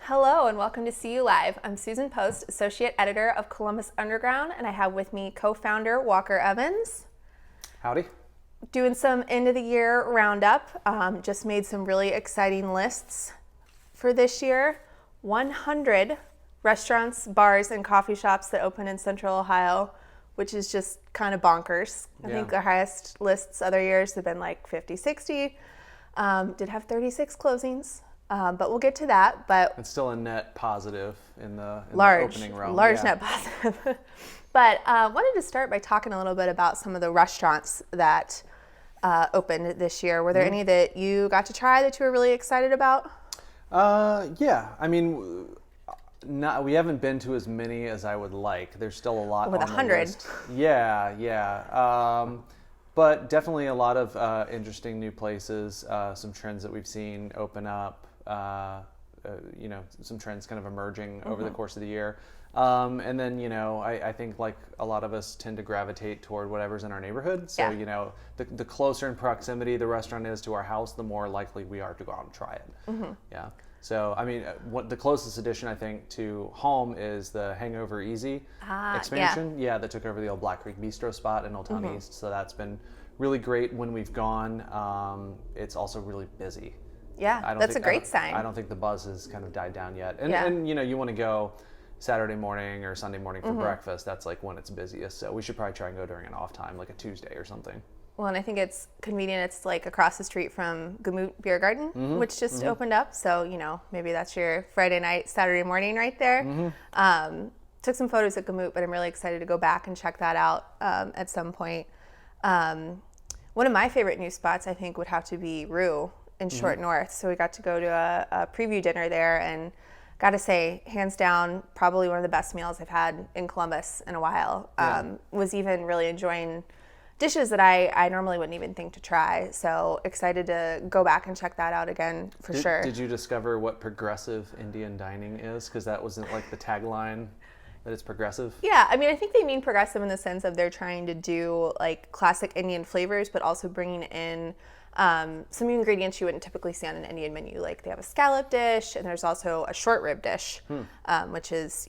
Hello and welcome to See You Live. I'm Susan Post, Associate Editor of Columbus Underground, and I have with me co-founder Walker Evans. Howdy. Doing some end of the year roundup. Just made some really exciting lists for this year. 100 restaurants, bars, and coffee shops that open in Central Ohio, which is just kind of bonkers. I think our highest lists other years have been like 50, 60. Did have 36 closings. But we'll get to that. But it's still a net positive in the opening realm. Large net positive. But wanted to start by talking a little bit about some of the restaurants that opened this year. Were there any that you got to try that you were really excited about? Yeah. I mean, we haven't been to as many as I would like. There's still a lot with on 100. the list. Yeah. But definitely a lot of interesting new places, some trends that we've seen open up. Some trends kind of emerging over the course of the year. And then, I think like a lot of us tend to gravitate toward whatever's in our neighborhood. So, the closer in proximity the restaurant is to our house, the more likely we are to go out and try it. Yeah. So, I mean, the closest addition, I think, to home is the Hangover Easy expansion. Yeah, that took over the old Black Creek Bistro spot in Old Town East. So that's been really great when we've gone. It's also really busy. Yeah, that's a great sign. I don't think the buzz has kind of died down yet. And you want to go Saturday morning or Sunday morning for breakfast. That's like when it's busiest. So we should probably try and go during an off time, like a Tuesday or something. Well, and I think it's convenient. It's like across the street from Gamoot Beer Garden, which just opened up. So, maybe that's your Friday night, Saturday morning right there. Took some photos at Gamoot, but I'm really excited to go back and check that out at some point. One of my favorite new spots, I think, would have to be Rue in Short North. So we got to go to a preview dinner there, and got to say, hands down, probably one of the best meals I've had in Columbus in a while. Was even really enjoying dishes that I normally wouldn't even think to try. So excited to go back and check that out again for sure. Did you discover what progressive Indian dining is? Because that wasn't like the tagline, that it's progressive. Yeah, I mean, I think they mean progressive in the sense of they're trying to do like classic Indian flavors, but also bringing in some ingredients you wouldn't typically see on an Indian menu. Like they have a scallop dish, and there's also a short rib dish, which is,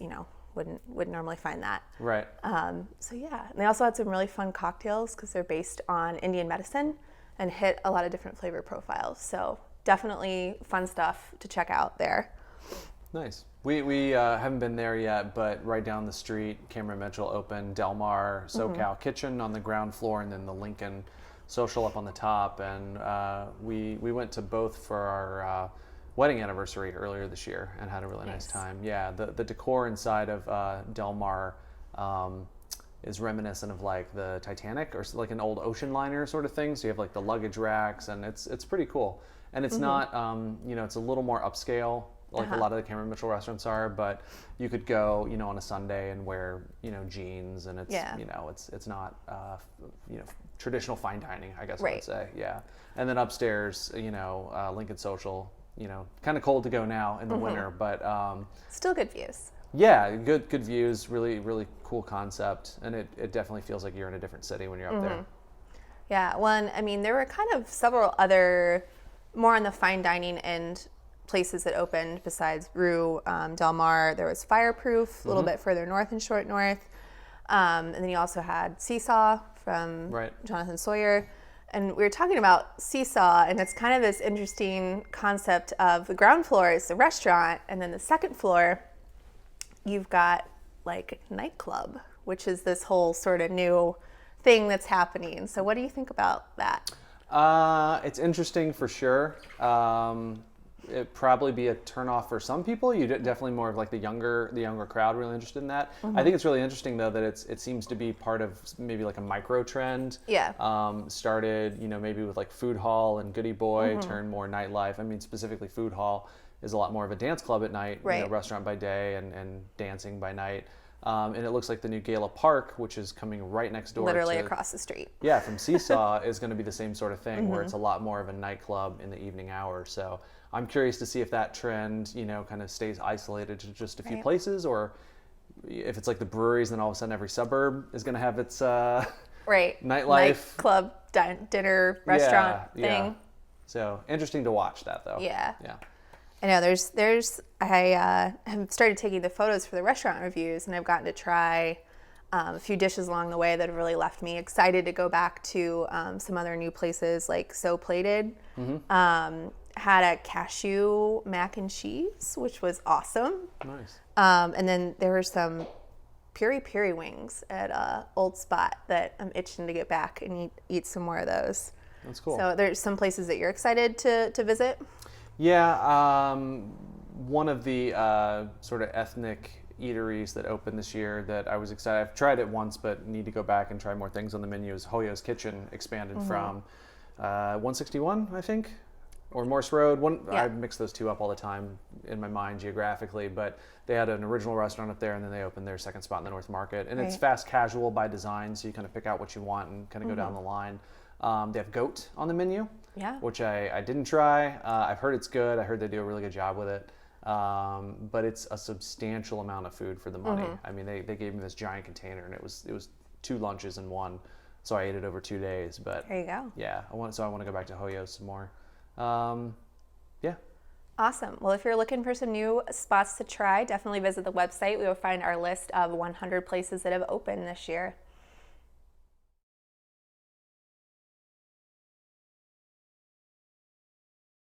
wouldn't normally find that. Right. So yeah, and they also had some really fun cocktails because they're based on Indian medicine and hit a lot of different flavor profiles. So definitely fun stuff to check out there. Nice. We haven't been there yet, but right down the street, Cameron Mitchell opened Del Mar SoCal Kitchen on the ground floor, and then the Lincoln Social up on the top. And we went to both for our wedding anniversary earlier this year and had a really nice time. Yeah, the decor inside of Del Mar is reminiscent of like the Titanic or like an old ocean liner sort of thing. So you have like the luggage racks, and it's pretty cool. And it's not, it's a little more upscale, like a lot of the Cameron Mitchell restaurants are, but you could go, on a Sunday and wear, jeans, and it's, it's not, traditional fine dining, I guess I would say. Yeah. And then upstairs, Lincoln Social, kind of cold to go now in the winter, but still good views. Yeah, good views, really, really cool concept. And it definitely feels like you're in a different city when you're up there. Yeah, well, I mean, there were kind of several other more on the fine dining end places that opened besides Rue, Del Mar. There was Fireproof a little bit further north in Short North. And then you also had Seesaw from Jonathan Sawyer. And we were talking about Seesaw, and it's kind of this interesting concept of the ground floor is the restaurant, and then the second floor, you've got like nightclub, which is this whole sort of new thing that's happening. So what do you think about that? It's interesting for sure. It'd probably be a turnoff for some people. You definitely more of like the younger crowd really interested in that. I think it's really interesting though that it seems to be part of maybe like a micro trend. Yeah. Started maybe with like Food Hall and Goody Boy turned more nightlife. I mean specifically Food Hall is a lot more of a dance club at night, restaurant by day and dancing by night. And it looks like the new Gala Park, which is coming right next door. Literally across the street. Yeah, from Seesaw is going to be the same sort of thing where it's a lot more of a nightclub in the evening hours. So I'm curious to see if that trend, kind of stays isolated to just a few places, or if it's like the breweries, then all of a sudden every suburb is going to have its nightlife. Nightclub, dinner, restaurant thing. Yeah. So interesting to watch that though. Yeah. Yeah. I know I have started taking the photos for the restaurant reviews, and I've gotten to try a few dishes along the way that have really left me excited to go back to some other new places like So Plated. Had a cashew mac and cheese, which was awesome. Nice. And then there were some piri wings at Old Spot that I'm itching to get back and eat some more of those. That's cool. So there's some places that you're excited to visit? Yeah, one of the sort of ethnic eateries that opened this year that I was excited. I've tried it once, but need to go back and try more things on the menu. Is Hoyo's Kitchen expanded from 161, I think, or Morse Road. I mix those two up all the time in my mind geographically, but they had an original restaurant up there, and then they opened their second spot in the North Market. And it's fast casual by design, so you kind of pick out what you want and kind of go down the line. They have goat on the menu, which I didn't try. I've heard it's good. I heard they do a really good job with it. But it's a substantial amount of food for the money. I mean, they gave me this giant container, and it was 2 lunches in one. So I ate it over 2 days. But there you go. Yeah, I want to go back to Hoyo some more. Yeah. Awesome. Well, if you're looking for some new spots to try, definitely visit the website. We will find our list of 100 places that have opened this year.